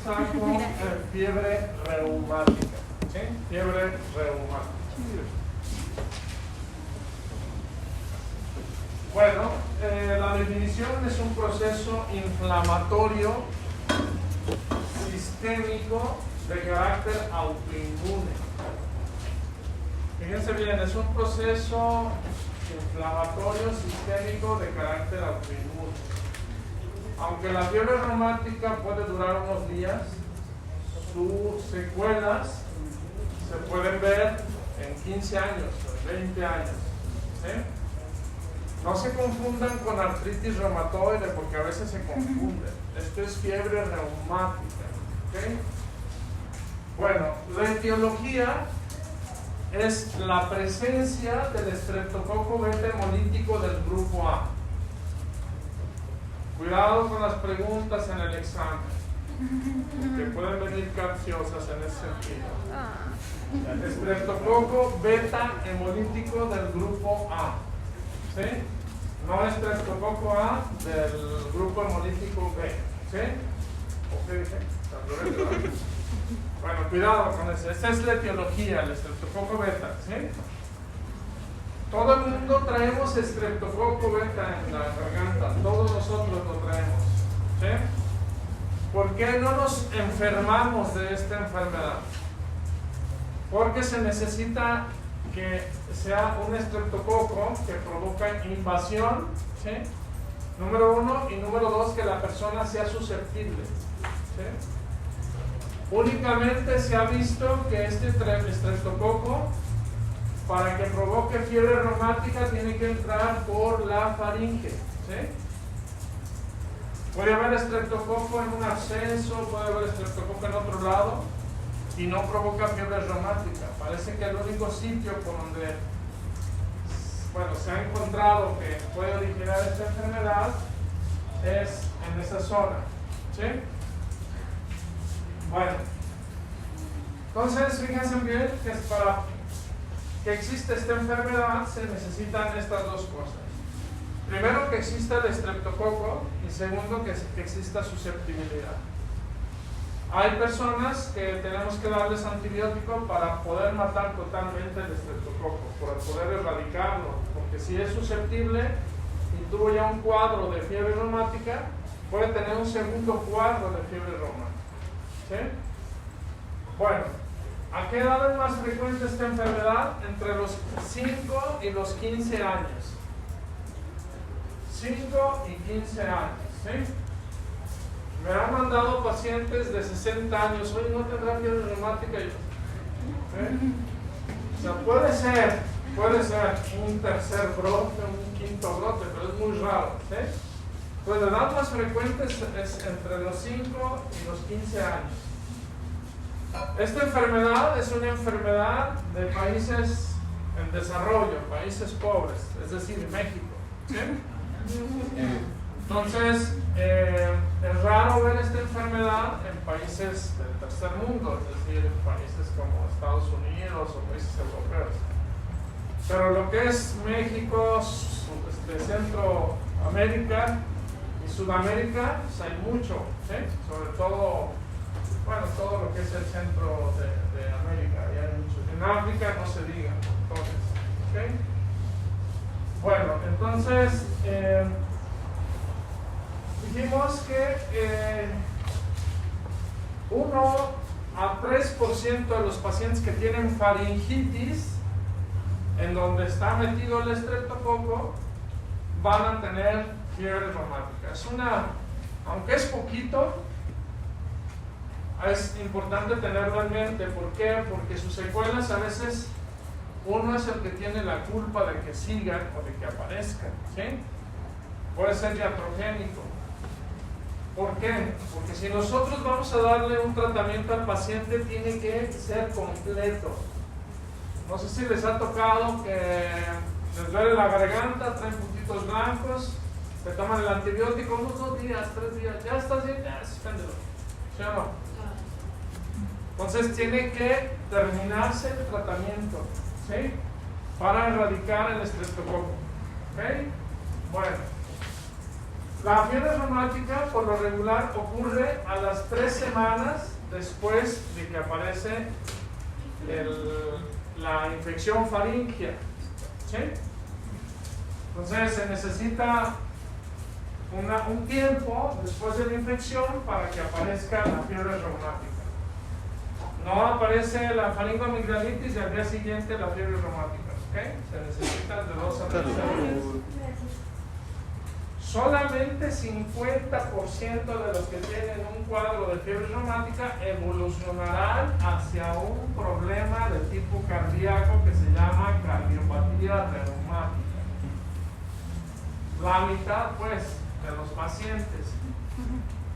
empezar con fiebre reumática. ¿Sí? Fiebre reumática. Bueno, la definición es un proceso inflamatorio sistémico de carácter autoinmune. Fíjense bien, es un proceso inflamatorio sistémico de carácter autoinmune. Aunque la fiebre reumática puede durar unos días, sus secuelas se pueden ver en 15 años, 20 años. ¿Sí? No se confundan con artritis reumatoide porque a veces se confunden. Esto es fiebre reumática. ¿Okay? Bueno, la etiología es la presencia del estreptococo beta hemolítico del grupo A. Cuidado con las preguntas en el examen, que pueden venir capciosas en ese sentido. El estreptococo beta hemolítico del grupo A. ¿Sí? No estreptococo A del grupo hemolítico B. ¿Sí? ¿O qué dije? Bueno, cuidado con eso. Esa es la etiología, el estreptococo beta. ¿Sí? Todo el mundo traemos estreptococo beta en la garganta. Todos nosotros lo traemos. ¿Sí? ¿Por qué no nos enfermamos de esta enfermedad? Porque se necesita que sea un estreptococo que provoca invasión, ¿sí? Número 1, y número 2, que la persona sea susceptible. ¿Sí? Únicamente se ha visto que este estreptococo, para que provoque fiebre reumática, tiene que entrar por la faringe. ¿Sí? Puede haber estreptococo en un absceso, puede haber estreptococo en otro lado, y no provoca fiebre reumática. Parece que el único sitio por donde se ha encontrado que puede originar esta enfermedad es en esa zona. ¿Sí? Bueno, entonces fíjense bien que para que exista esta enfermedad se necesitan estas dos cosas. Primero, que exista el estreptococo, y segundo, que exista susceptibilidad. Hay personas que tenemos que darles antibiótico para poder matar totalmente el estreptococo, para poder erradicarlo, porque si es susceptible y tuvo ya un cuadro de fiebre reumática, puede tener un segundo cuadro de fiebre reumática. ¿Sí? Bueno, ¿a qué edad es más frecuente esta enfermedad? Entre los 5 y los 15 años. 5 y 15 años. ¿Sí? Me han mandado pacientes de 60 años, oye, ¿no tendrá fiebre reumática? ¿Sí? O sea, puede ser un tercer brote, un quinto brote, pero es muy raro. ¿Sí? Pues la edad más frecuente es entre los 5 y los 15 años. Esta enfermedad es una enfermedad de países en desarrollo, países pobres, es decir, México. ¿Sí? Entonces, es raro ver esta enfermedad en países del tercer mundo, es decir, en países como Estados Unidos o países europeos. Pero lo que es México, Centroamérica y Sudamérica, pues hay mucho, ¿sí? Sobre todo, todo lo que es el centro de América, y hay mucho. En África no se diga, entonces, ¿ok? Bueno, entonces, dijimos que 1 a 3% de los pacientes que tienen faringitis, en donde está metido el estreptococo, van a tener fiebre reumática. Aunque es poquito, es importante tenerlo en mente. ¿Por qué? Porque sus secuelas a veces uno es el que tiene la culpa de que sigan o de que aparezcan. ¿Sí? Puede ser iatrogénico. ¿Por qué? Porque si nosotros vamos a darle un tratamiento al paciente, tiene que ser completo. No sé si les ha tocado que les duele la garganta, traen puntitos blancos, se toman el antibiótico unos 2 días, 3 días, ya estás bien, ya suspéndelo. ¿Sí o no? Entonces tiene que terminarse el tratamiento, ¿sí? Para erradicar el estreptococo. ¿Ok? Bueno. La fiebre reumática por lo regular ocurre a las 3 semanas después de que aparece la infección faríngea, ¿sí? Entonces se necesita un tiempo después de la infección para que aparezca la fiebre reumática. No aparece la faringoamigdalitis y al día siguiente la fiebre reumática, ¿ok? Se necesitan de 2 a 3 semanas. Solamente 50% de los que tienen un cuadro de fiebre reumática evolucionarán hacia un problema de tipo cardíaco que se llama cardiopatía reumática. La mitad, pues, de los pacientes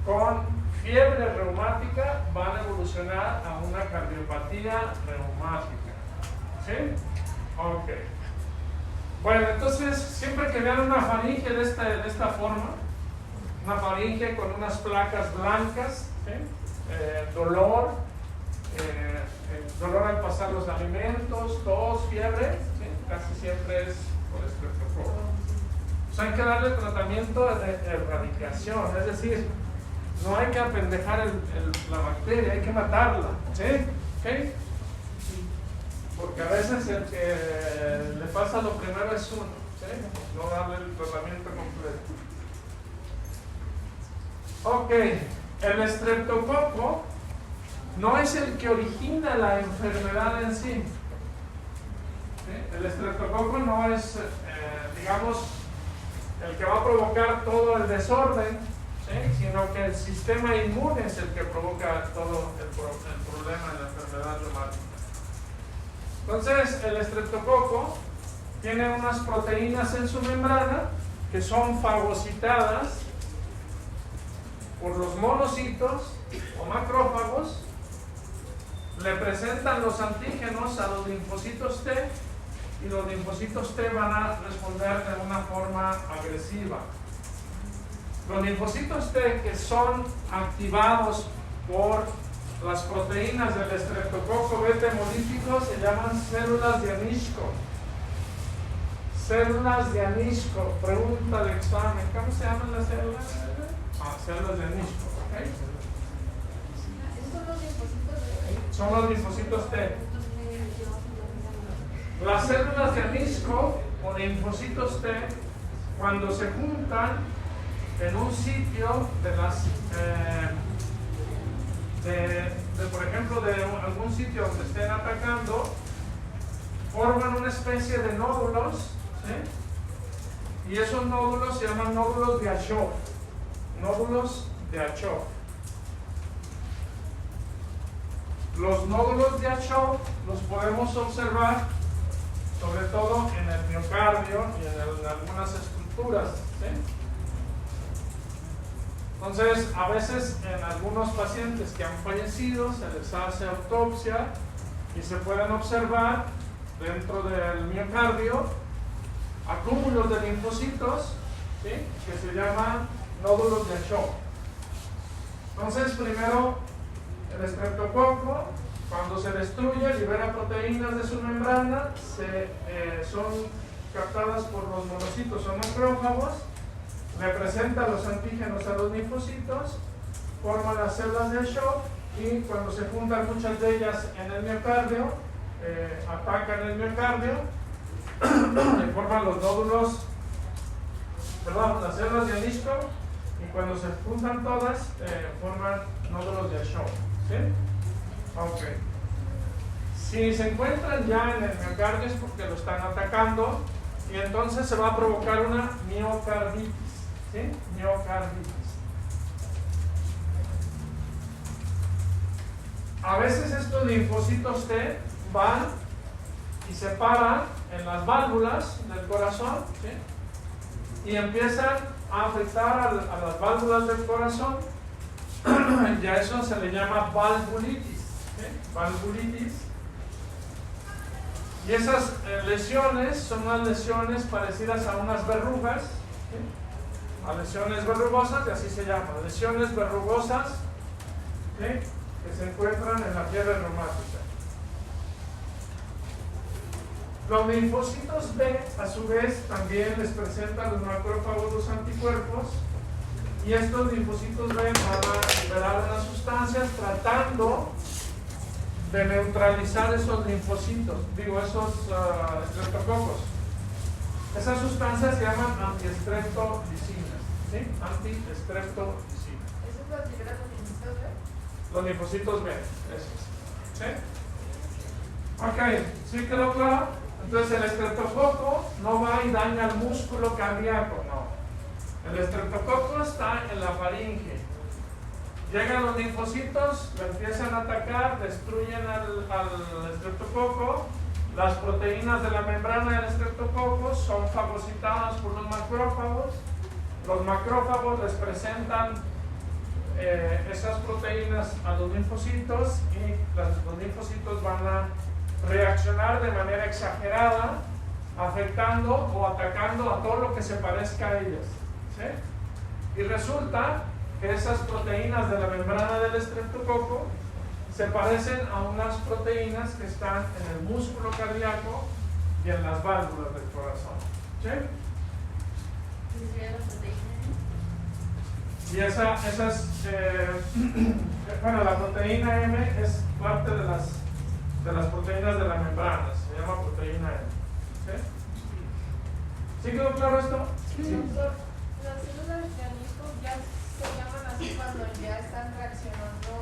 con fiebre reumática van a evolucionar a una cardiopatía reumática. ¿Sí? Ok. Bueno, entonces, siempre que vean una faringe de esta forma, una faringe con unas placas blancas, ¿sí? Dolor al pasar los alimentos, tos, fiebre, ¿sí? Casi siempre es por estreptococo. Pues hay que darle tratamiento de erradicación, es decir, no hay que apendejar la bacteria, hay que matarla, ¿sí? ¿Okay? Porque a veces el que le pasa lo primero es uno, ¿sí? No darle el tratamiento completo. Ok, el estreptococo no es el que origina la enfermedad en sí. ¿Sí? El estreptococo no es, digamos, el que va a provocar todo el desorden, ¿sí? Sino que el sistema inmune es el que provoca todo el problema de la enfermedad reumática. Entonces, el estreptococo tiene unas proteínas en su membrana que son fagocitadas por los monocitos o macrófagos, le presentan los antígenos a los linfocitos T y los linfocitos T van a responder de una forma agresiva. Los linfocitos T que son activados por las proteínas del estreptococo beta hemolítico se llaman células de Anishko. Células de Anishko. Pregunta de examen. ¿Cómo se llaman las células? Células de Anishko. ¿Okay? Son los linfocitos T. Las células de Anishko o linfocitos T, cuando se juntan en un sitio de las por ejemplo, de algún sitio donde estén atacando, forman una especie de nódulos, ¿sí? Y esos nódulos se llaman nódulos de Achoff. Nódulos de Achoff. Los nódulos de Achoff los podemos observar sobre todo en el miocardio y en algunas estructuras, ¿sí? Entonces, a veces en algunos pacientes que han fallecido se les hace autopsia y se pueden observar dentro del miocardio acúmulos de linfocitos, ¿sí? Que se llaman nódulos de Achoff. Entonces, primero el estreptococo, cuando se destruye, libera proteínas de su membrana, son captadas por los monocitos o macrófagos, representa los antígenos a los linfocitos, forman las células de Achoff y cuando se juntan muchas de ellas en el miocardio, atacan el miocardio y forman los nódulos, las células de Anishko, y cuando se juntan todas forman nódulos de Achoff, ¿sí? Ok. Si se encuentran ya en el miocardio es porque lo están atacando y entonces se va a provocar una miocarditis. ¿Sí? Miocarditis. A veces estos linfocitos T van y se paran en las válvulas del corazón, ¿sí? Y empiezan a afectar a las válvulas del corazón y a eso se le llama valvulitis, ¿sí? Valvulitis. Y esas lesiones son unas lesiones parecidas a unas verrugas, ¿sí? A lesiones verrugosas, y así se llaman, lesiones verrugosas, ¿sí? Que se encuentran en la fiebre reumática. Los linfocitos B, a su vez, también les presentan los macrófagos los anticuerpos y estos linfocitos B van a liberar unas sustancias tratando de neutralizar esos linfocitos, esos estreptococos. Esas sustancias se llaman antiestreptolicinas, ¿sí? Antiestreptolicinas. ¿Esos los liberan los linfocitos B? Los linfocitos B, esos. ¿Sí? Ok, ¿sí quedó claro? Entonces el estreptococo no va y daña el músculo cardíaco, no. El estreptococo está en la faringe. Llegan los linfocitos, lo empiezan a atacar, destruyen al estreptococo. Las proteínas de la membrana del estreptococo son fagocitadas por los macrófagos. Los macrófagos les presentan esas proteínas a los linfocitos y los linfocitos van a reaccionar de manera exagerada, afectando o atacando a todo lo que se parezca a ellas, ¿sí? Y resulta que esas proteínas de la membrana del estreptococo se parecen a unas proteínas que están en el músculo cardíaco y en las válvulas del corazón, ¿sí? ¿Qué sería la proteína? Y la proteína M es parte de las proteínas de la membrana, se llama proteína M. ¿Sí quedó claro esto? Sí. Doctor, las células de anisco ya se llaman así cuando ya están reaccionando.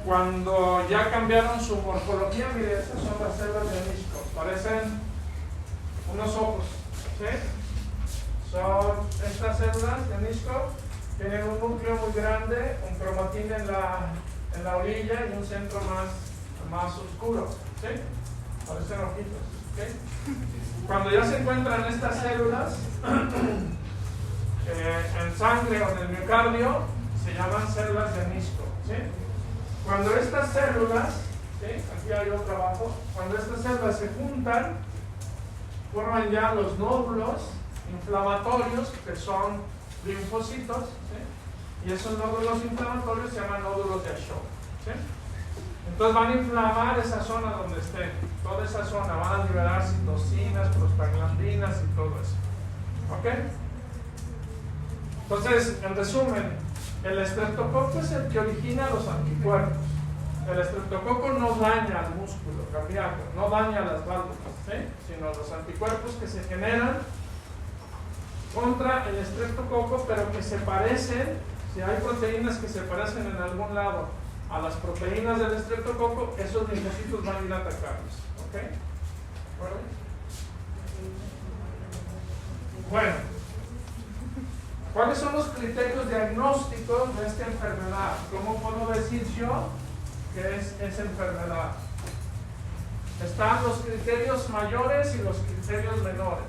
Cuando ya cambiaron su morfología, mire, estas son las células de anisco, parecen unos ojos, ¿sí? Son estas células de anisco, tienen un núcleo muy grande, un cromatín en la orilla y un centro más oscuro, ¿sí? Parecen ojitos, ¿sí? Cuando ya se encuentran estas células en sangre o en el miocardio, se llaman células de anisco, ¿sí? Cuando estas células, ¿sí? Aquí hay otro abajo, cuando estas células se juntan, forman ya los nódulos inflamatorios, que son linfocitos, ¿sí? Y esos nódulos inflamatorios se llaman nódulos de Ashok, ¿sí? Entonces van a inflamar esa zona donde estén, toda esa zona, van a liberar citocinas, prostaglandinas y todo eso, ¿ok? Entonces, en resumen, el estreptococo es el que origina los anticuerpos. El estreptococo no daña al músculo cardíaco, no daña las válvulas, ¿sí? Sino los anticuerpos que se generan contra el estreptococo, pero que se parecen, si hay proteínas que se parecen en algún lado a las proteínas del estreptococo, esos linfocitos van a ir a atacarlos, ¿ok? Bueno, ¿cuáles son los criterios diagnósticos de esta enfermedad? ¿Cómo puedo decir yo que es esa enfermedad? Están los criterios mayores y los criterios menores.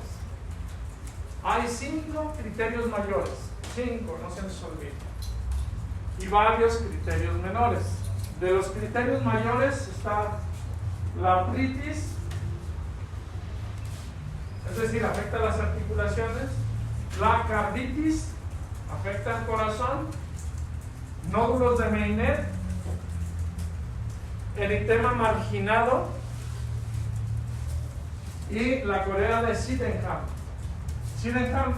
Hay 5 criterios mayores, 5, no se les olvide, y varios criterios menores. De los criterios mayores está la artritis, es decir, afecta las articulaciones, la carditis, afecta el corazón, nódulos de Meynet, eritema marginado y la corea de Sydenham. Sydenham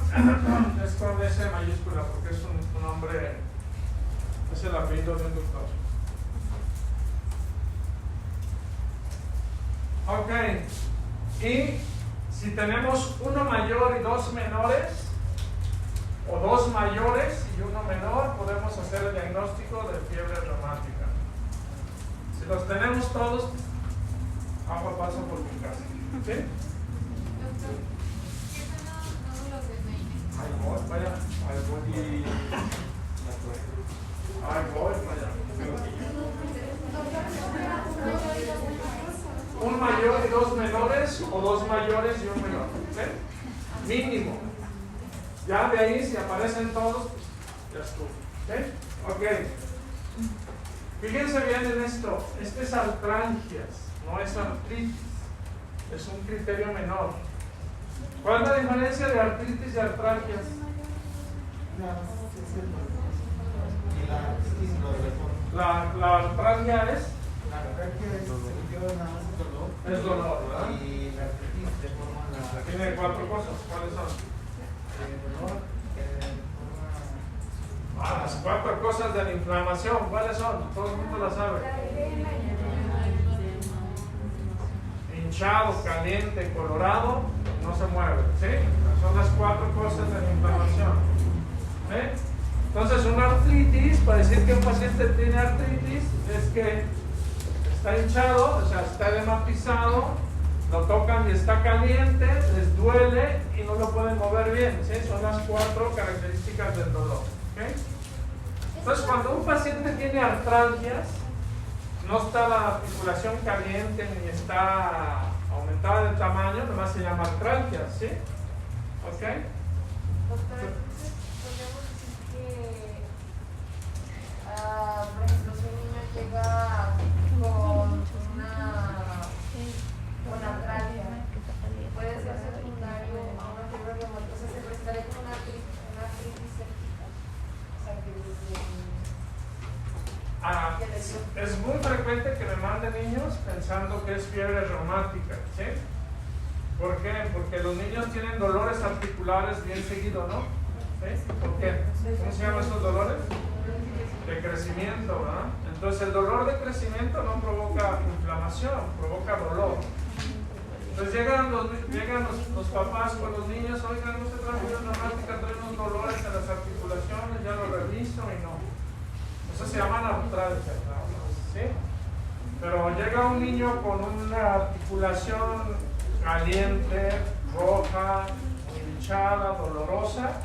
es con S mayúscula porque es un nombre, es el apellido de un doctor. Ok, y si tenemos uno mayor y 2 menores, o 2 mayores y 1 menor, podemos hacer el diagnóstico de fiebre reumática. Si los tenemos todos, agua pasa por mi casa. ¿Sí? Doctor, ¿qué son los nódulos de Meynet? Ahí voy, vaya. Ahí voy, vaya. Un mayor y 2 menores, o 2 mayores y 1 menor. ¿Sí? Mínimo. Ya de ahí, si aparecen todos, pues ya estuvo. ¿Sí? Ok. Fíjense bien en esto. Este es artralgias, no es artritis. Es un criterio menor. ¿Cuál es la diferencia de artritis y artralgias? La artralgia es dolor, ¿verdad? Y la artritis de forma Tiene 4 cosas. ¿Cuáles son? dolor, Las 4 cosas de la inflamación, ¿cuáles son? Todo el mundo las sabe. Hinchado, caliente, colorado, no se mueve, ¿sí? Son las 4 cosas de la inflamación. ¿Sí? Entonces, una artritis, para decir que un paciente tiene artritis, es que está hinchado, o sea, está edematizado, lo tocan y está caliente, les duele y no lo pueden mover bien, ¿sí? Son las 4 características del dolor. ¿Okay? Entonces, cuando un paciente tiene artralgias, no está la articulación caliente ni está aumentada de tamaño, nomás se llama artralgia, ¿sí? ¿Ok? Doctora, entonces podríamos decir que, por ejemplo, si un niño llega con artralgia, puede ser secundario a una fiebre reumatoide, o sea, se prestaría como una artritis séptica. O sea, que es muy frecuente que me manden niños pensando que es fiebre reumática, ¿sí? ¿Por qué? Porque los niños tienen dolores articulares bien seguido, ¿no? ¿Sí? ¿Por qué? ¿Cómo se llaman esos dolores? De crecimiento, ¿verdad? Entonces el dolor de crecimiento no provoca inflamación, provoca dolor. Entonces llegan los papás con los niños, oigan, no se trae fiebre reumática, trae unos dolores en las articulaciones, ya lo reviso y no. Eso se llaman artralgias, ¿sí? Pero llega un niño con una articulación caliente, roja, hinchada, dolorosa,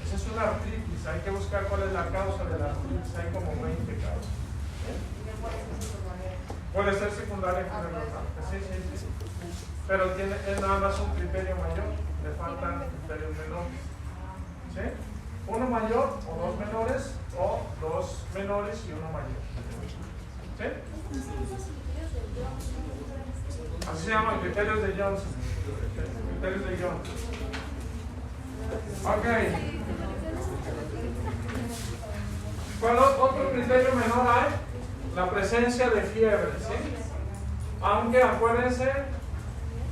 esa es una artritis. Hay que buscar cuál es la causa de la artritis. Hay como 20 causas. Puede ser secundaria, sí. Pero es nada más un criterio mayor, le faltan criterios menores. ¿Sí? Uno mayor o 2 menores, o 2 menores y uno mayor. ¿Sí? Así se llaman criterios de Johnson. Criterios de Johnson. Ok. ¿Cuál otro criterio menor hay? La presencia de fiebre, ¿sí? Aunque acuérdense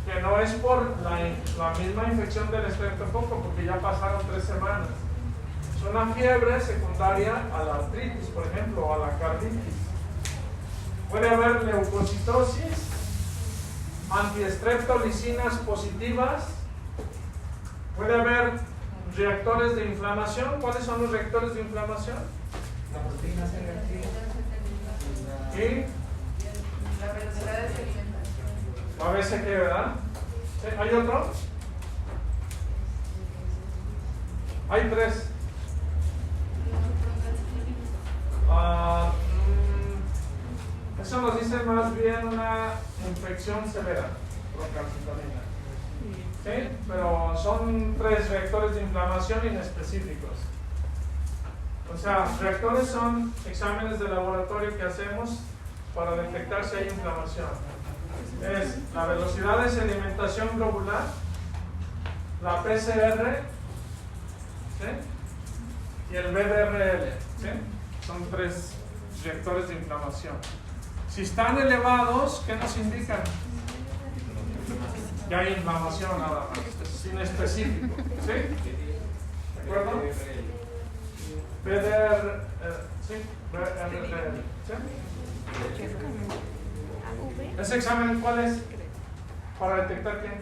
que no es por la misma infección del estreptococo, porque ya pasaron 3 semanas. Es una fiebre secundaria a la artritis, por ejemplo, o a la carditis. Puede haber leucocitosis, antiestreptolicinas positivas, puede haber reactores de inflamación. ¿Cuáles son los reactores de inflamación? La proteína C reactiva. Y la velocidad de sedimentación. a veces que, ¿verdad? ¿Sí? ¿Hay otro? Hay 3. Eso nos dice más bien una infección severa, procalcitonina. ¿Sí? Pero son 3 reactores de inflamación inespecíficos. O sea, reactores son exámenes de laboratorio que hacemos para detectar si hay inflamación. Es la velocidad de sedimentación globular, la PCR, ¿sí? Y el BDRL, ¿sí? Son 3 reactores de inflamación. Si están elevados, ¿qué nos indican? Que hay inflamación nada más, es inespecífico, ¿sí? ¿De acuerdo? BDR, ¿sí? BDRL, ¿sí? ¿Ese examen cuál es? ¿Para detectar qué?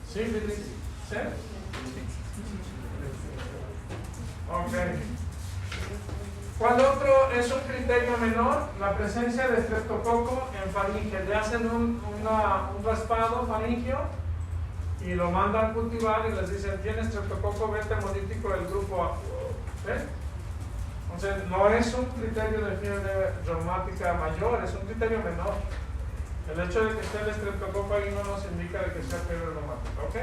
Sífilis, ¿sí? Ok. ¿Cuál otro es un criterio menor? La presencia de estreptococo en faringe. Le hacen un raspado faringio y lo mandan a cultivar y les dicen, tiene estreptococo beta hemolítico del grupo A. ¿Sí? Entonces, no es un criterio de fiebre reumática mayor, es un criterio menor. El hecho de que esté el estreptococo ahí no nos indica de que sea fiebre reumática. ¿Ok?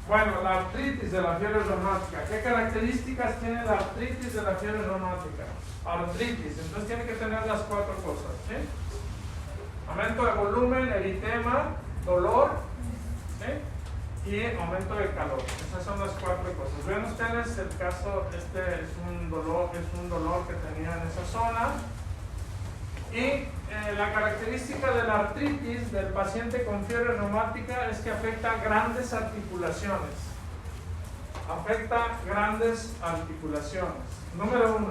Bueno, la artritis de la fiebre reumática. ¿Qué características tiene la artritis de la fiebre reumática? Artritis, entonces tiene que tener las 4 cosas, ¿sí? Aumento de volumen, eritema, dolor, ¿sí? Y aumento de calor. Esas son las 4 cosas. Ven ustedes el caso, este es un dolor que tenía en esa zona. Y la característica de la artritis del paciente con fiebre reumática es que afecta grandes articulaciones. Afecta grandes articulaciones. Número 1.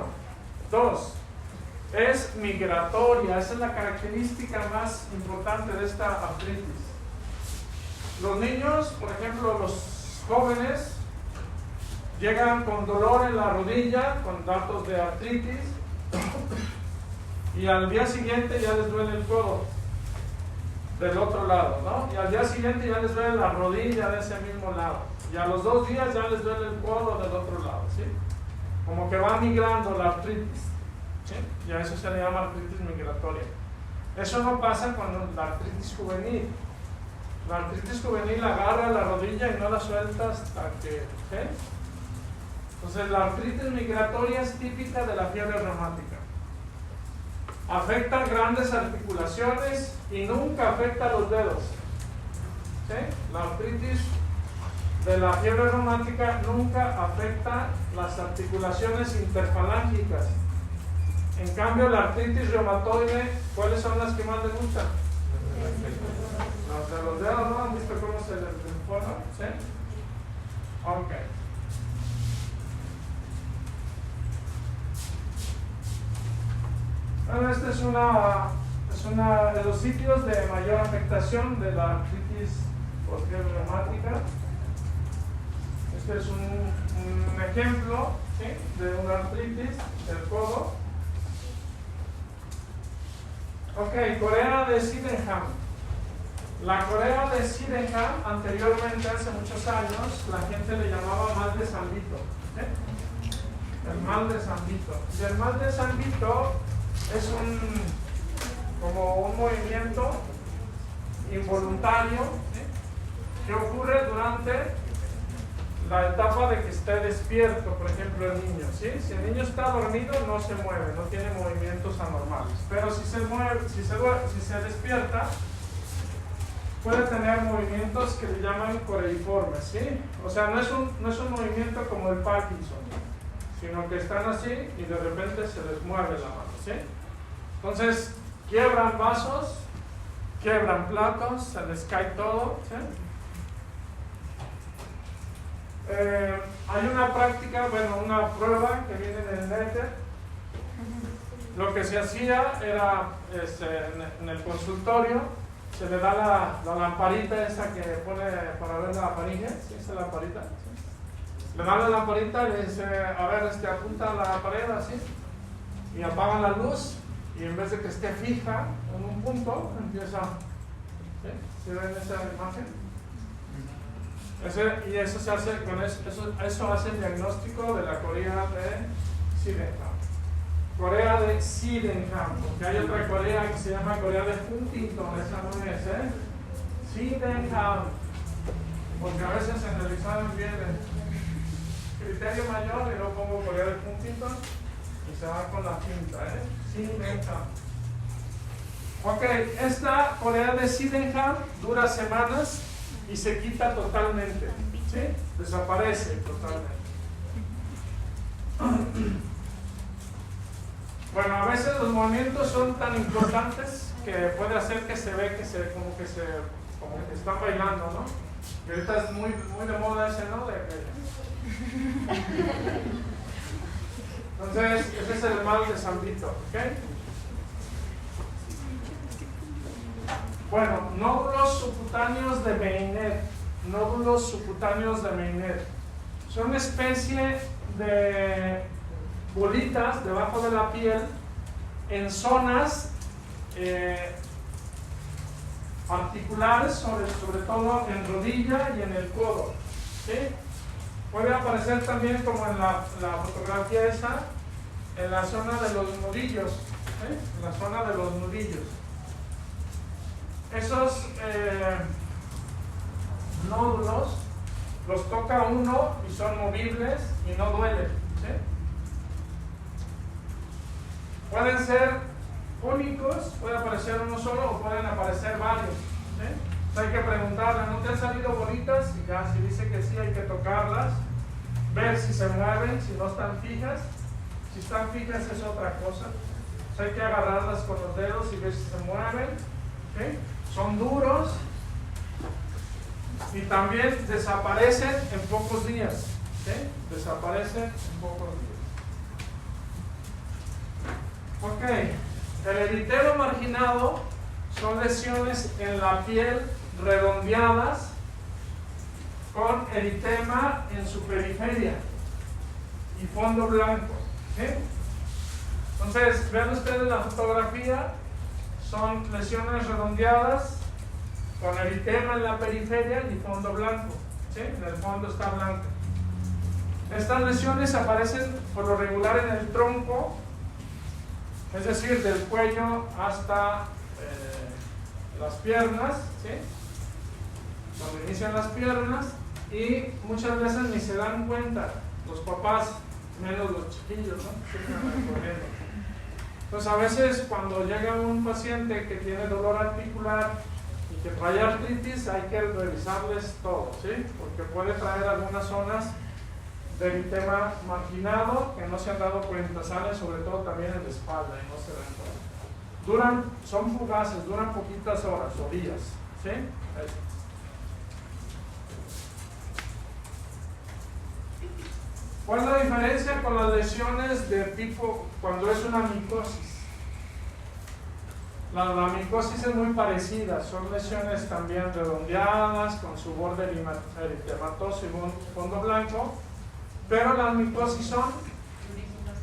2. Es migratoria. Esa es la característica más importante de esta artritis. Los niños, por ejemplo, los jóvenes, llegan con dolor en la rodilla, con datos de artritis, y al día siguiente ya les duele el codo del otro lado, ¿no? Y al día siguiente ya les duele la rodilla de ese mismo lado. Y a los 2 días ya les duele el codo del otro lado, ¿sí? Como que va migrando la artritis, ¿sí? Y a eso se le llama artritis migratoria. Eso no pasa con la artritis juvenil. La artritis juvenil agarra la rodilla y no la suelta hasta que... ¿sí? Entonces la artritis migratoria es típica de la fiebre reumática. Afecta grandes articulaciones y nunca afecta los dedos. ¿Sí? La artritis de la fiebre reumática nunca afecta las articulaciones interfalángicas. En cambio, la artritis reumatoide, ¿cuáles son las que más les gustan? Las de los dedos, ¿no? ¿Han visto cómo se les deforma? ¿Sí? Ok. Bueno, esta es una de los sitios de mayor afectación de la artritis por fiebre reumática. Este es un ejemplo, ¿sí?, de una artritis del codo. Ok, Corea de Sydenham. La Corea de Sydenham, anteriormente, hace muchos años, la gente le llamaba mal de San Vito. El mal de San Vito. Y el mal de San Vito es como un movimiento involuntario, ¿sí?, que ocurre durante la etapa de que esté despierto, por ejemplo, el niño, ¿sí? Si el niño está dormido, no se mueve, no tiene movimientos anormales. Pero si se mueve, si se despierta, puede tener movimientos que le llaman coreiformes, ¿sí? O sea, no es un movimiento como el Parkinson, sino que están así y de repente se les mueve la mano, ¿sí? Entonces, quiebran vasos, quiebran platos, se les cae todo, ¿sí? Hay una práctica, bueno, una prueba que viene en el Nether. Lo que se hacía era, en el consultorio, se le da la lamparita esa que pone para ver la faringe, ¿sí? Esa lamparita, ¿sí? Le dan la lamparita y le dice, a ver, apunta a la pared así, y apagan la luz, y en vez de que esté fija en un punto, empieza, ¿sí? ¿Sí ven esa imagen? Y eso se hace con eso hace el diagnóstico de la Corea de Sydenham. Corea de Sydenham, porque hay otra Corea que se llama Corea de Huntington, esa no es, Sydenham, porque a veces en el examen viene criterio mayor y luego pongo Corea de Huntington y se va con la pinta, Sydenham. Ok, esta Corea de Sydenham dura semanas y se quita totalmente, ¿sí? Desaparece totalmente. Bueno, a veces los movimientos son tan importantes que puede hacer que se ve como que están bailando, ¿no? Y ahorita es muy de moda ese, ¿no? Entonces, ese es el mal de San Vito, ¿ok? Bueno, nódulos subcutáneos de Meynet. Nódulos subcutáneos de Meynet. Son una especie de bolitas debajo de la piel en zonas articulares, sobre todo en rodilla y en el codo, ¿sí? Puede aparecer también, como en la fotografía esa, en la zona de los nudillos, ¿sí? En la zona de los nudillos. Esos nódulos los toca uno y son movibles y no duelen, ¿sí? Pueden ser únicos, puede aparecer uno solo o pueden aparecer varios, ¿sí? Entonces hay que preguntarle, ¿no te han salido bolitas? Y ya, si dice que sí, hay que tocarlas, ver si se mueven, si no están fijas. Si están fijas es otra cosa. Hay que agarrarlas con los dedos y ver si se mueven. ¿Okay? Son duros y también desaparecen en pocos días. ¿Okay? Desaparecen en pocos días. Ok, el eritema marginado son lesiones en la piel redondeadas con eritema en su periferia y fondo blanco. ¿Okay? Entonces, vean ustedes la fotografía, son lesiones redondeadas con eritema en la periferia y fondo blanco. ¿Sí? En el fondo está blanco. Estas lesiones aparecen por lo regular en el tronco, es decir, del cuello hasta las piernas, ¿sí? Donde inician las piernas, y muchas veces ni se dan cuenta, los papás, menos los chiquillos, ¿no? Entonces a veces cuando llega un paciente que tiene dolor articular y que trae artritis, hay que revisarles todo, ¿sí? Porque puede traer algunas zonas de eritema marginado que no se han dado cuenta, salen sobre todo también en la espalda y no se dan cuenta. Son fugaces, duran poquitas horas o días, ¿sí? ¿Cuál es la diferencia con las lesiones de tipo cuando es una micosis? La micosis es muy parecida, son lesiones también redondeadas con su borde eritematoso y fondo blanco, pero las micosis son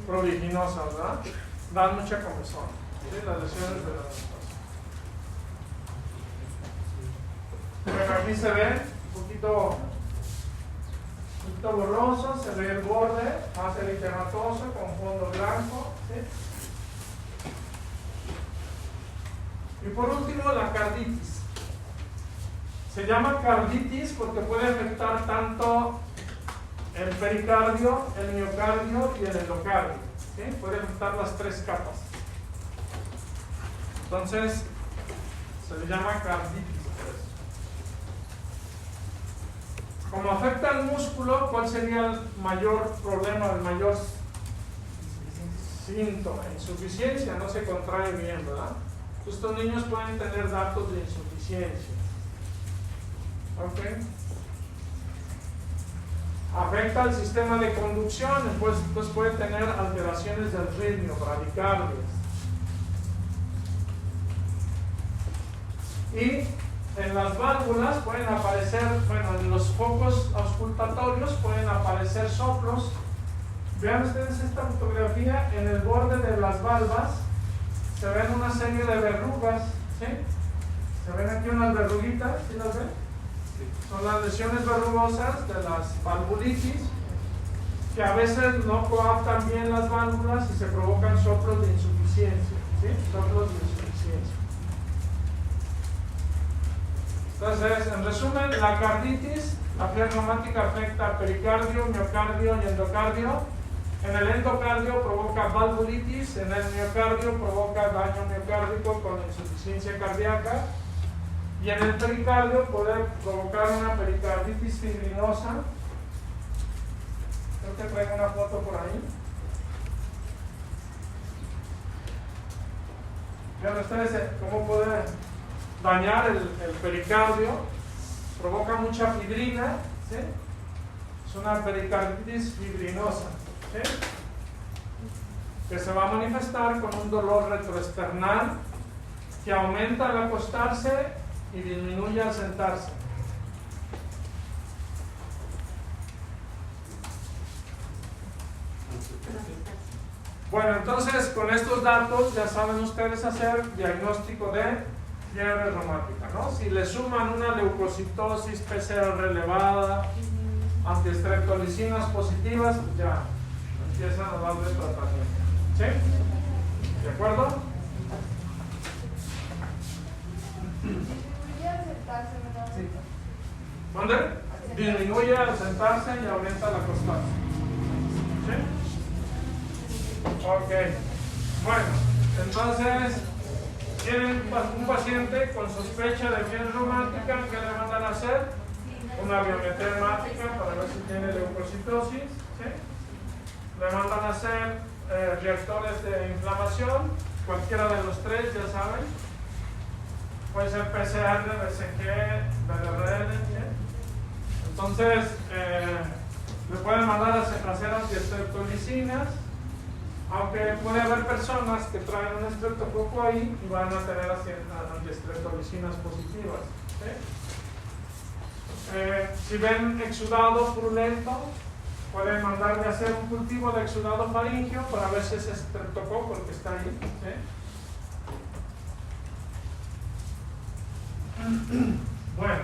pruriginosas, ¿verdad? Dan mucha comezón, ¿sí? Las lesiones de la micosis. Bueno, aquí se ve un poquito borroso, se ve el borde más eritematoso con fondo blanco, ¿sí? Y por último, la carditis. Se llama carditis porque puede afectar tanto el pericardio, el miocardio y el endocardio, ¿sí? Puede afectar las tres capas. Entonces, se le llama carditis. Como afecta al músculo, ¿cuál sería el mayor problema, el mayor síntoma? Insuficiencia, no se contrae bien, ¿verdad? Estos niños pueden tener datos de insuficiencia. ¿Ok? Afecta al sistema de conducción, pues puede tener alteraciones del ritmo, bradicardias. Y en las válvulas pueden aparecer, bueno, en los focos auscultatorios pueden aparecer soplos. Vean ustedes esta fotografía, en el borde de las valvas se ven una serie de verrugas, ¿sí? Se ven aquí unas verruguitas, ¿sí las ven? Son las lesiones verrugosas de las valvulitis, que a veces no coaptan bien las válvulas y se provocan soplos de insuficiencia, ¿sí? Soplos de insuficiencia. Entonces, en resumen, la carditis, la fiebre reumática afecta pericardio, miocardio y endocardio. En el endocardio provoca valvulitis, en el miocardio provoca daño miocárdico con insuficiencia cardíaca, y en el pericardio puede provocar una pericarditis fibrinosa. Creo que traigo una foto por ahí. Vean ustedes cómo puede dañar el pericardio, provoca mucha fibrina, ¿sí? Es una pericarditis fibrinosa, ¿sí? Que se va a manifestar con un dolor retroesternal que aumenta al acostarse y disminuye al sentarse. Bueno, entonces con estos datos ya saben ustedes hacer diagnóstico de fiebre reumática, ¿no? Si le suman una leucocitosis PCR elevada, antiestreptolicinas positivas, pues ya empiezan a darle tratamiento. ¿Sí? ¿De acuerdo? Disminuye al sentarse, ¿verdad? Sí. ¿Dónde? Disminuye al sentarse y aumenta al acostarse. ¿Sí? Ok. Bueno, entonces tienen un paciente con sospecha de fiebre reumática, ¿qué le mandan a hacer? Una biometría hemática para ver si tiene leucocitosis, ¿sí? Le mandan a hacer reactores de inflamación cualquiera de los tres, ya saben. Puede ser PCR, BCG, BRL. Entonces, le pueden mandar a hacer antiestreptolicinas, aunque puede haber personas que traen un estreptococo ahí y van a tener antiestreptolicinas positivas. Si ven exudado purulento, pueden mandarle a hacer un cultivo de exudado faríngeo para ver si es estreptococo el que está ahí. Bueno,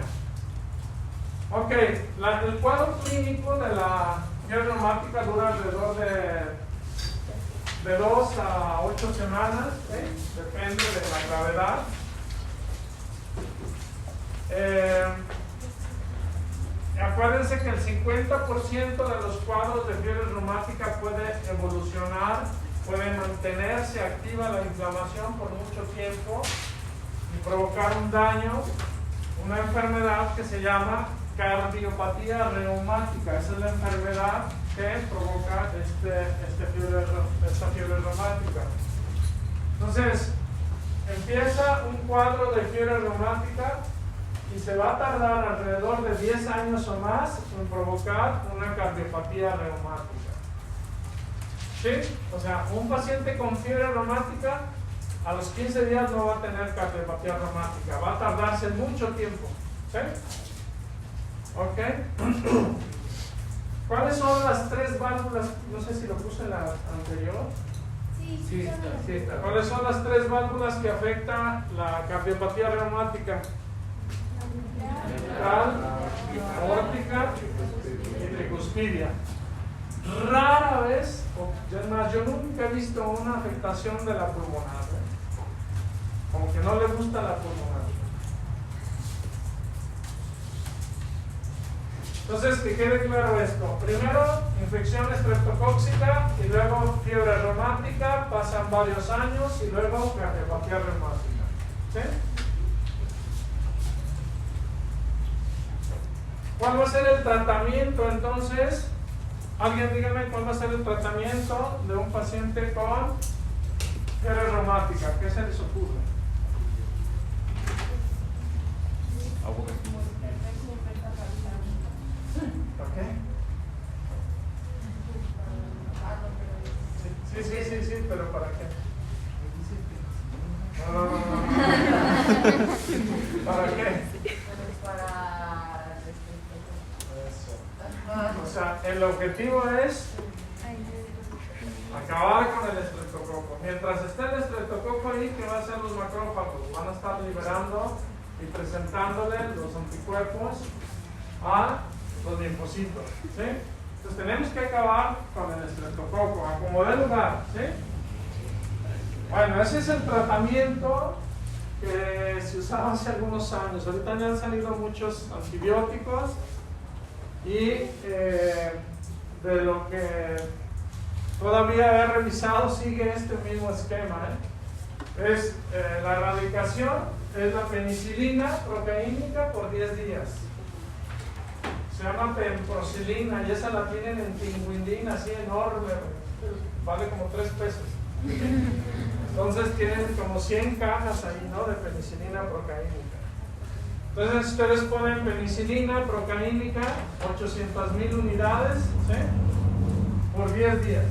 ok, el cuadro clínico de la fiebre reumática dura alrededor de 2 a 8 semanas, depende de la gravedad. Acuérdense que el 50% de los cuadros de fiebre reumática puede evolucionar, puede mantenerse activa la inflamación por mucho tiempo y provocar un daño, una enfermedad que se llama cardiopatía reumática. Esa es la enfermedad que provoca esta fiebre reumática. Entonces, empieza un cuadro de fiebre reumática y se va a tardar alrededor de 10 años o más en provocar una cardiopatía reumática. ¿Sí? O sea, un paciente con fiebre reumática a los 15 días no va a tener cardiopatía reumática, va a tardarse mucho tiempo. ¿Sí? ¿Ok? ¿Cuáles son las 3 válvulas? No sé si lo puse en la anterior. Sí, está. ¿Cuáles son las 3 válvulas que afectan la cardiopatía reumática? Aórtica y tricuspidia. Rara vez, es más, yo nunca he visto una afectación de la pulmonar. Como que no le gusta la pulmonar. Entonces, que quede claro esto. Primero, infección estreptocóxica y luego fiebre reumática, pasan varios años y luego cardiopatía reumática. ¿Sí? ¿Cuál va a ser el tratamiento entonces? Alguien dígame cuál va a ser el tratamiento de un paciente con fiebre reumática. ¿Qué se les ocurre? ¿Ok? Sí, pero ¿para qué? No. ¿Para qué? O sea, el objetivo es acabar con el estreptococo. Mientras esté el estreptococo ahí, ¿qué va a hacer los macrófagos? Van a estar liberando y presentándole los anticuerpos a los linfocitos. ¿Sí? Entonces tenemos que acabar con el estreptococo, a como dé lugar. ¿Sí? Bueno, ese es el tratamiento que se usaba hace algunos años. Ahorita ya han salido muchos antibióticos. Y de lo que todavía he revisado sigue este mismo esquema. Es la erradicación, es la penicilina procaínica por 10 días. Se llama penprocilina y esa la tienen en tinguindín así enorme, vale como 3 pesos. Entonces tienen como 100 cajas ahí, ¿no? De penicilina procaínica. Entonces ustedes ponen penicilina procaínica, 800,000 unidades, ¿sí? Por 10 días.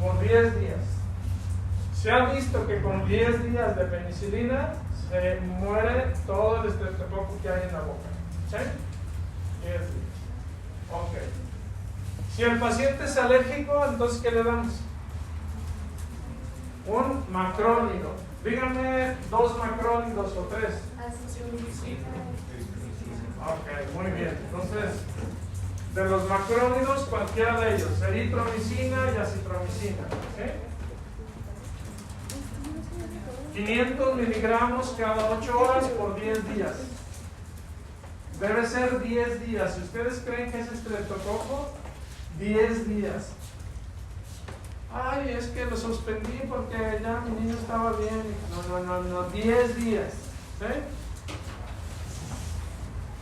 Por 10 días. Se ha visto que con 10 días de penicilina se muere todo el estreptococo que hay en la boca. ¿Sí? 10 días. Ok. Si el paciente es alérgico, entonces ¿qué le damos? Un macrónido. Díganme 2 macrónidos o 3. Ok, muy bien. Entonces, de los macrónidos, cualquiera de ellos, eritromicina y acitromicina. ¿Okay? 500 miligramos cada 8 horas por 10 días. Debe ser 10 días. Si ustedes creen que es estreptococo, 10 días. Ay, es que lo suspendí porque ya mi niño estaba bien. No, 10 días. ¿Sí?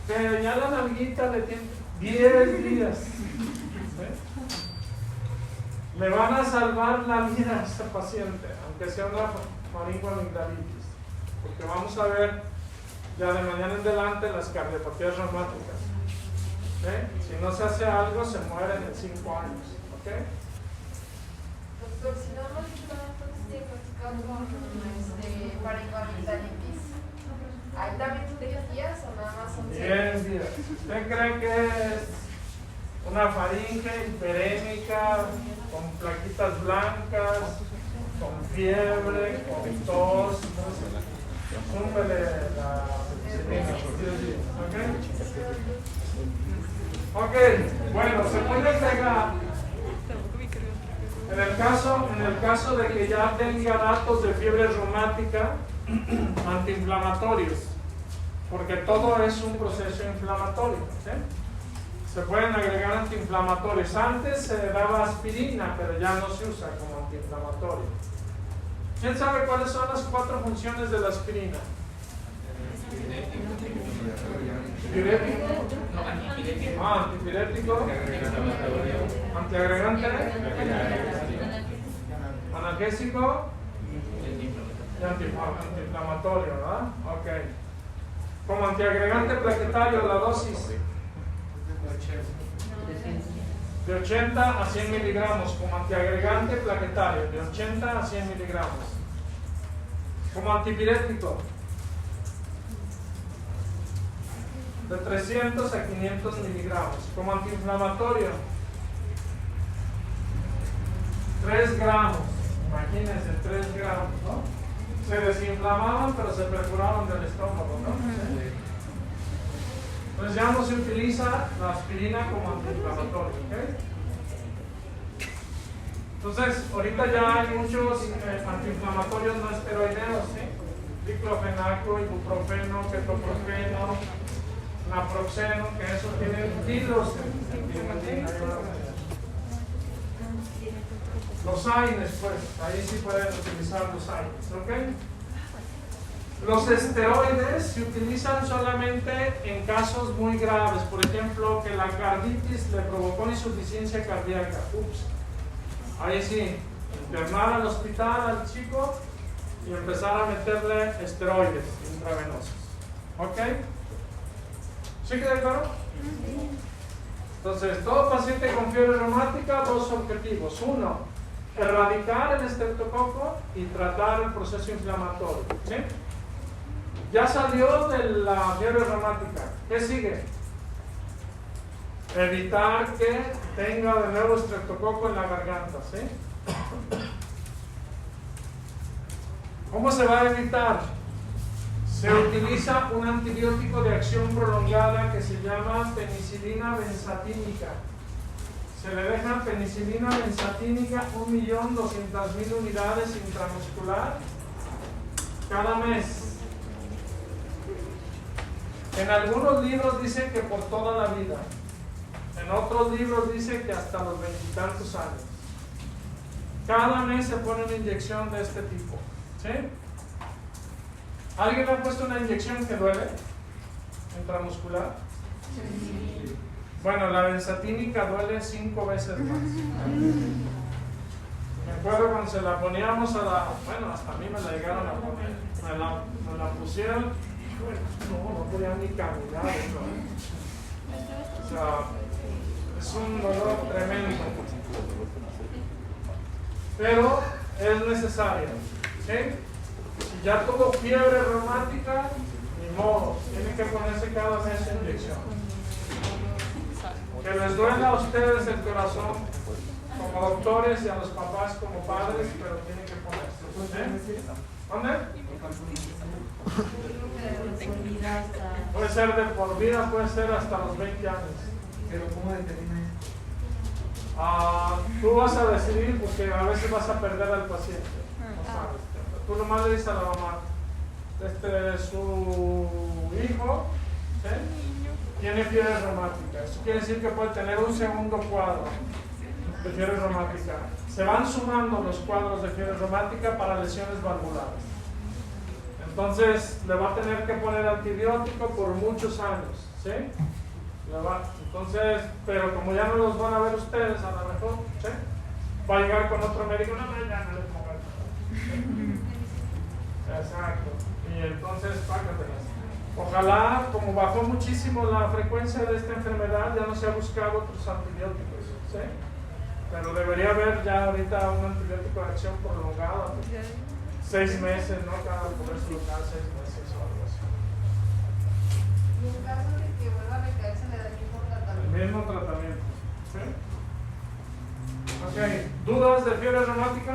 Que ya la nalguita le tiene 10 días. ¿Sí? Le van a salvar la vida a ese paciente, aunque sea una faringoamigdalitis, porque vamos a ver ya de mañana en adelante las cardiopatías reumáticas. Si no se hace algo, se mueren en 5 años. ¿Okay? Doctor, si no hemos diagnosticado con faringoamigdalitis, ¿hay también 10 días o nada más son 10 días? ¿Usted cree que es una faringe hiperémica, con plaquitas blancas, con fiebre, con tos? Súmele la penicilina. Ok, bueno, se puede agregar en el caso de que ya tenga datos de fiebre reumática, antiinflamatorios, porque todo es un proceso inflamatorio. ¿Sí? Se pueden agregar antiinflamatorios. Antes se daba aspirina, pero ya no se usa como antiinflamatorio. ¿Quién sabe cuáles son las 4 funciones de la aspirina? ¿Diurético? Antipirético. Antiagregante. Analgésico. Y antiinflamatorio, ¿verdad? Ok. Como antiagregante plaquetario, la dosis de 80 a 100 miligramos. Como antiagregante plaquetario, de 80 a 100 miligramos. Como antipirético, de 300 a 500 miligramos. Como antiinflamatorio, 3 gramos. Imagínense, 3 gramos, ¿no? Se desinflamaban, pero se perforaban del estómago, ¿no? Entonces ya no se utiliza la aspirina como antiinflamatorio, ¿ok? Entonces, ahorita ya hay muchos antiinflamatorios no esteroideos, ¿sí? Diclofenaco, ibuprofeno, ketoprofeno, naproxeno, que eso tiene kilos los AINES, pues, ahí sí pueden utilizar los AINES, ¿ok? Los esteroides se utilizan solamente en casos muy graves, por ejemplo, que la carditis le provocó insuficiencia cardíaca. Ups. Ahí sí, internar al hospital al chico y empezar a meterle esteroides intravenosos. ¿Ok? ¿Sí queda claro? Entonces, todo paciente con fiebre reumática, 2 objetivos. 1, erradicar el estreptococo y tratar el proceso inflamatorio. ¿Sí? Ya salió de la fiebre reumática. ¿Qué sigue? Evitar que tenga de nuevo estreptococo en la garganta. ¿Sí? ¿Cómo se va a evitar? Se utiliza un antibiótico de acción prolongada que se llama penicilina benzatínica. Se le deja penicilina benzatínica 1.200.000 unidades intramuscular cada mes. En algunos libros dice que por toda la vida. En otros libros dice que hasta los 20 y tantos años. Cada mes se pone una inyección de este tipo. ¿Sí? ¿Alguien le ha puesto una inyección que duele? ¿Intramuscular? Sí. Bueno, la benzatínica duele 5 veces más. Me acuerdo cuando se la poníamos a la... Bueno, hasta a mí me la llegaron a poner. Me la pusieron. No podía ni caminar. ¿No? O sea, es un dolor tremendo. Pero es necesario. ¿Sí? Si ya tuvo fiebre reumática, ni modo, tiene que ponerse cada mes inyección. Que les duela a ustedes el corazón como doctores y a los papás como padres, pero tienen que ponerse. ¿Dónde? Puede ser de por vida, puede ser hasta los 20 años. Pero ¿cómo determina eso? Tú vas a decidir porque a veces vas a perder al paciente. No sabes. Tú nomás le dices a la mamá, este es su hijo, ¿sí? Tiene fiebre reumática. Eso quiere decir que puede tener un segundo cuadro de fiebre reumática. Se van sumando los cuadros de fiebre reumática para lesiones valvulares. Entonces le va a tener que poner antibiótico por muchos años, ¿sí? Entonces, pero como ya no los van a ver ustedes, a lo mejor, ¿sí? Va a llegar con otro médico, no, ya no le pongan nada. Exacto. Y entonces, págatelas. Ojalá, como bajó muchísimo la frecuencia de esta enfermedad, ya no se ha buscado otros antibióticos, ¿sí? Pero debería haber ya ahorita un antibiótico de acción prolongada, 6 meses, ¿no? Cada comercio local, 6 meses o algo así. Y en caso de que vuelva a recaer, se le da el mismo tratamiento. El mismo tratamiento, ¿sí? Ok, ¿dudas de fiebre reumática?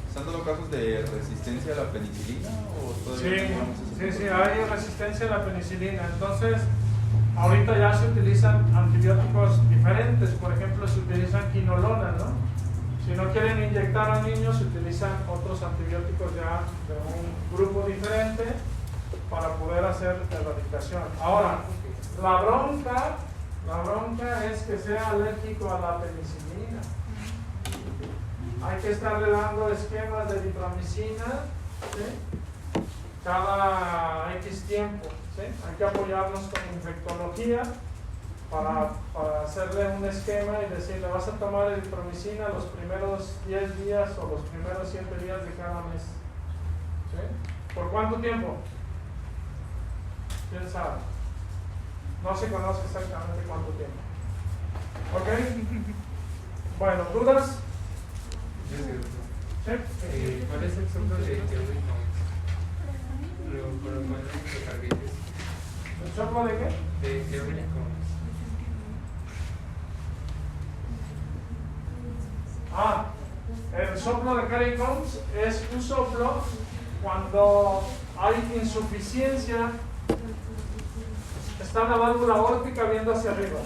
¿Están dando casos de resistencia a la penicilina o todavía no tenemos ese Sí, problema? hay resistencia a la penicilina. Entonces, ahorita ya se utilizan antibióticos diferentes. Por ejemplo, se utilizan quinolona, ¿no? Si no quieren inyectar a niños, se utilizan otros antibióticos ya de un grupo diferente para poder hacer erradicación. Ahora, la bronca es que sea alérgico a la penicilina. Hay que estarle dando esquemas de eritromicina, ¿sí? Cada X tiempo, ¿sí? Hay que apoyarnos con infectología para hacerle un esquema y decirle, vas a tomar eritromicina los primeros 10 días o los primeros 7 días de cada mes, ¿sí? ¿Por cuánto tiempo? ¿Quién sabe? No se conoce exactamente cuánto tiempo. ¿Ok? Bueno, ¿dudas? ¿Sí? ¿Cuál es el soplo de Kerwin Combs? Luego, ¿por cuál es el miocarditis? ¿El soplo de qué? De Kerwin Combs. El soplo de Kerwin-Combs es un soplo cuando hay insuficiencia. Está la válvula aórtica viendo hacia arriba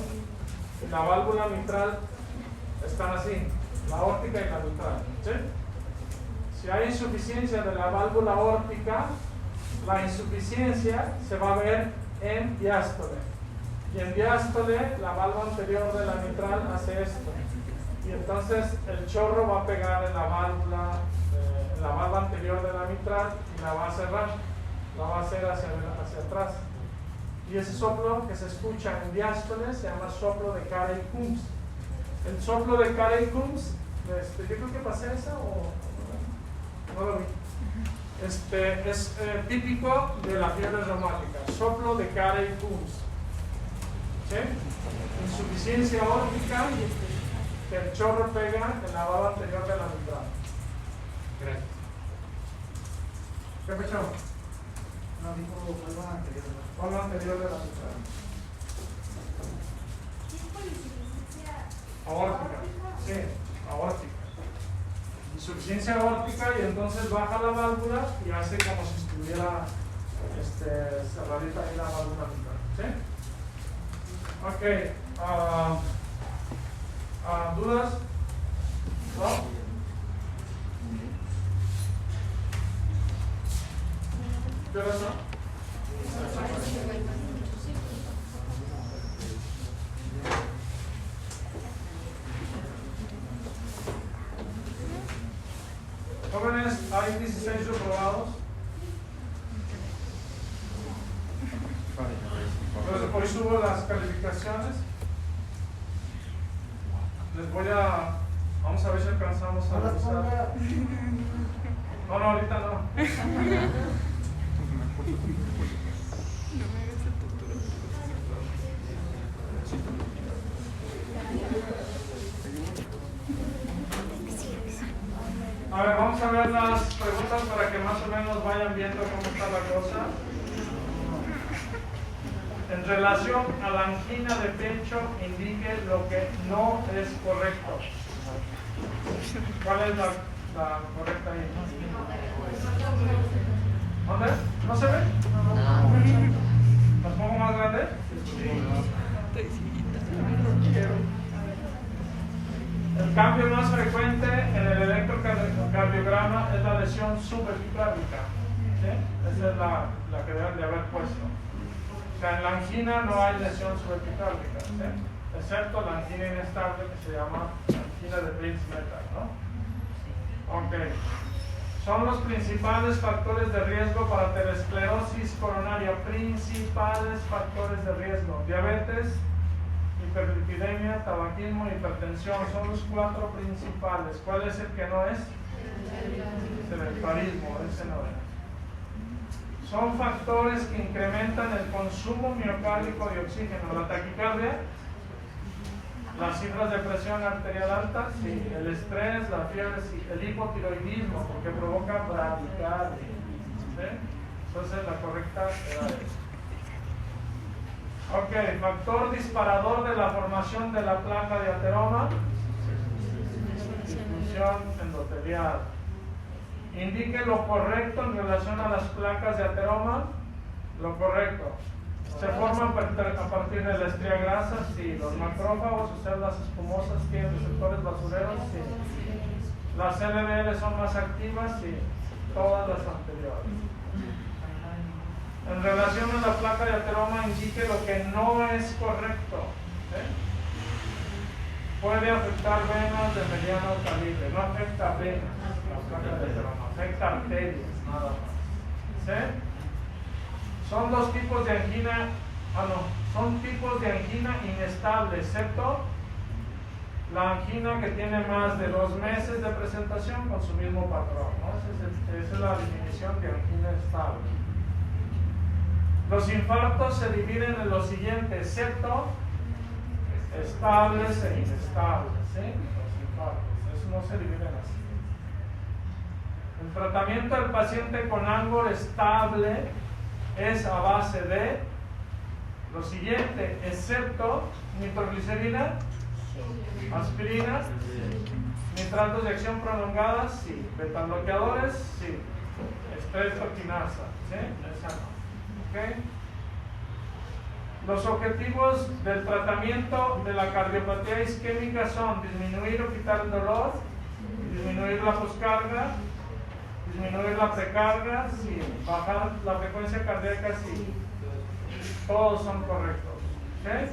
y la válvula mitral están así, la aórtica y la mitral, ¿sí? Si hay insuficiencia de la válvula aórtica, la insuficiencia se va a ver en diástole. Y en diástole, la válvula anterior de la mitral hace esto. Y entonces el chorro va a pegar en la válvula anterior de la mitral y la va a cerrar. La va a hacer hacia atrás. Y ese soplo que se escucha en diástole se llama soplo de Carey-Coombs. El soplo de Carey-Coombs, yo creo que pasé esa o no lo vi. Es típico de la fiebre reumática, soplo de Carey-Coombs. ¿Sí? Insuficiencia aórtica, que el chorro pega en la válvula anterior de la mitral. Gracias. ¿Qué pasó? No, dijo válvula anterior. Válvula anterior de la mitral. Aórtica. Sí, aórtica. Insuficiencia aórtica y entonces baja la válvula y hace como si estuviera cerradita ahí la válvula mitral. ¿Sí? Ok. ¿Dudas? ¿No? ¿Qué hora son? Jóvenes, hay 16 reprobados. Entonces, hoy subo las calificaciones. Les voy a... Vamos a ver si alcanzamos a revisar. No, ahorita no. A ver, vamos a ver las preguntas para que más o menos vayan viendo cómo está la cosa. En relación a la angina de pecho, indique lo que no es correcto. ¿Cuál es la correcta ahí? ¿Dónde? ¿No se ve? ¿Las pongo más grande? El cambio más frecuente en el electrocardiograma es la lesión subepicárdica. ¿Sí? Esa es la que deben de haber puesto. O sea, en la angina no hay lesión subepicárdica, ¿sí? Excepto la angina inestable que se llama angina de Prince-Metal, ¿no? Ok. Son los principales factores de riesgo para aterosclerosis coronaria. Principales factores de riesgo: diabetes, hiperlipidemia, tabaquismo, hipertensión. Son los 4 principales. ¿Cuál es el que no es? sedentarismo, ese no era. Son factores que incrementan el consumo miocárdico de oxígeno. La taquicardia, las cifras de presión arterial alta, sí. El estrés, la fiebre, sí. El hipotiroidismo, porque provoca bradicardia. ¿Sí? Entonces la correcta era esa. Ok, factor disparador de la formación de la placa de ateroma, disfunción endotelial. Indique lo correcto en relación a las placas de ateroma. Lo correcto. Se forman a partir de la estría grasa, sí. Los macrófagos o células espumosas tienen receptores basureros, sí. Las LDL son más activas, sí. Todas las anteriores. En relación a la placa de ateroma, indique lo que no es correcto. Puede afectar venas de mediano calibre, no afecta venas, la placa de ateroma, afecta arterias, nada más. ¿Sí? Son dos tipos de angina, son tipos de angina inestable, excepto la angina que tiene más de 2 meses de presentación con su mismo patrón, ¿no? Esa es la definición de angina estable. Los infartos se dividen en lo siguiente, excepto estables e inestables, ¿sí? Los infartos, eso no se dividen así. El tratamiento del paciente con Angor estable es a base de lo siguiente, excepto nitroglicerina, aspirina, nitratos de acción prolongada, sí. Betabloqueadores, sí. Estreptoquinasa, ¿sí? Esa no. ¿Okay? Los objetivos del tratamiento de la cardiopatía isquémica son disminuir o quitar el dolor, disminuir la poscarga, disminuir la precarga, sí. Bajar la frecuencia cardíaca, sí. Todos son correctos. ¿Okay?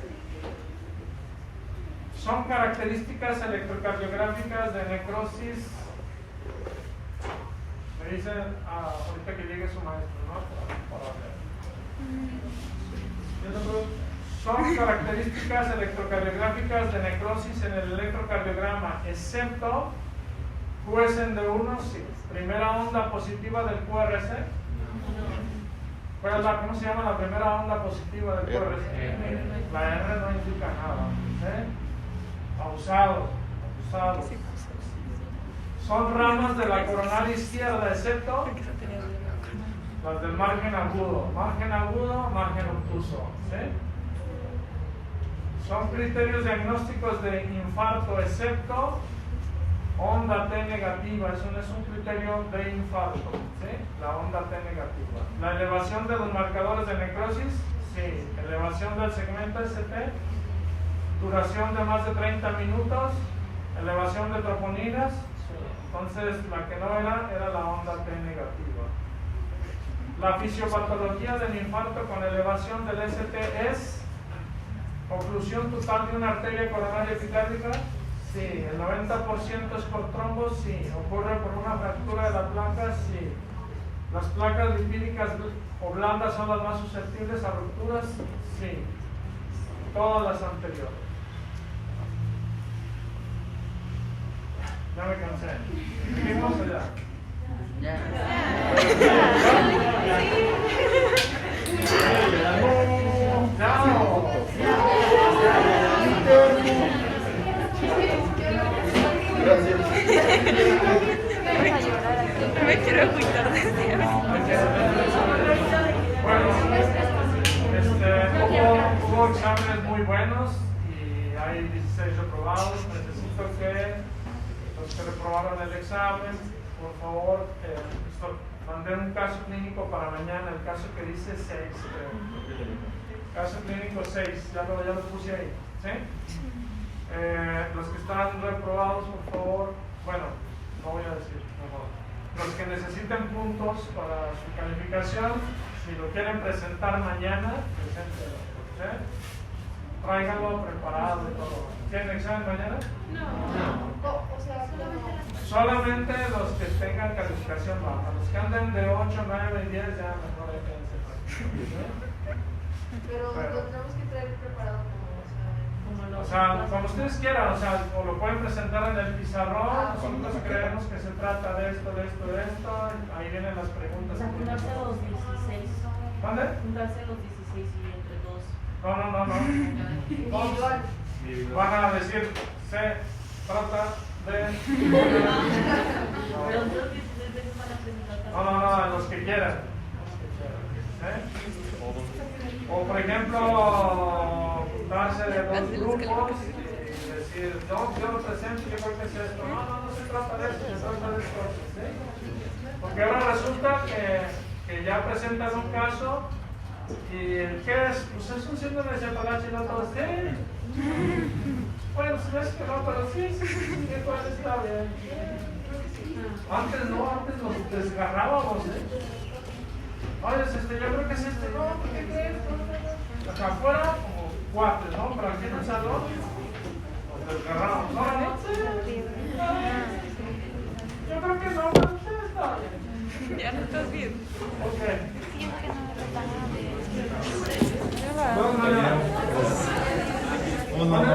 Son características electrocardiográficas de necrosis. Me dicen ahorita que llegue su maestro, ¿no? Para ver. Son características electrocardiográficas de necrosis en el electrocardiograma, excepto QSN1, sí. Primera onda positiva del QRS. ¿Cómo se llama la primera onda positiva del QRS? La R no indica nada. Abusado. Son ramas de la coronal izquierda, excepto las del margen agudo, margen obtuso. ¿Sí? Son criterios diagnósticos de infarto, excepto onda T negativa, eso no es un criterio de infarto, ¿sí? La onda T negativa. La elevación de los marcadores de necrosis, sí. Elevación del segmento ST, duración de más de 30 minutos, elevación de troponinas, sí. Entonces la que no era la onda T negativa. La fisiopatología del infarto con elevación del ST es oclusión total de una arteria coronaria epicárdica. Sí, el 90% es por trombos, sí. Ocurre por una fractura de la placa, sí. Las placas lipídicas o blandas son las más susceptibles a rupturas, sí. Todas las anteriores. Ya me cansé. Seguimos allá. Me quiero agüitar desde hubo exámenes muy buenos y hay 16 reprobados. Necesito que los que reprobaron el examen, por favor, mandé un caso clínico para mañana, el caso que dice 6, caso clínico 6, ya lo puse ahí, ¿sí? Los que están reprobados, por favor, bueno, no voy a decir, mejor. Los que necesiten puntos para su calificación, si lo quieren presentar mañana, preséntenlo, ¿sí? Tráiganlo preparado y todo. ¿Tienen examen mañana? No. O sea, solamente los que tengan calificación baja. Los que anden de 8, 9 y 10 ya mejor déjense. pero lo tenemos que traer preparado como, o sea, O sea, como ustedes quieran, o sea, o lo pueden presentar en el pizarrón. Nosotros creemos que se trata de esto, de esto, de esto. Ahí vienen las preguntas. O sea, juntarse a los 16. ¿Dónde? Juntarse a los 16 y entre dos. No. Individual. Van a decir, se trata de... Pero los 16 veces van a presentar. No, los que quieran. O por ejemplo, juntarse de dos grupos y decir, yo lo presento y yo creo que es esto. No se trata de esto, se trata de esto. ¿Sí? Porque ahora resulta que ya presentan un caso y ¿qué es? Pues es un síndrome de Apalache y no todo. Sí. Bueno, si ves que no, pero sí, igual está bien. Antes nos desgarrábamos, Oye, yo creo que es este, no, ¿qué crees? Acá afuera, como cuates, ¿no? Pero aquí en el salón, nos desgarramos. No, yo creo que no, pero usted está bien. Ya no estás bien. Ok. Siento que no me Bueno, lo no.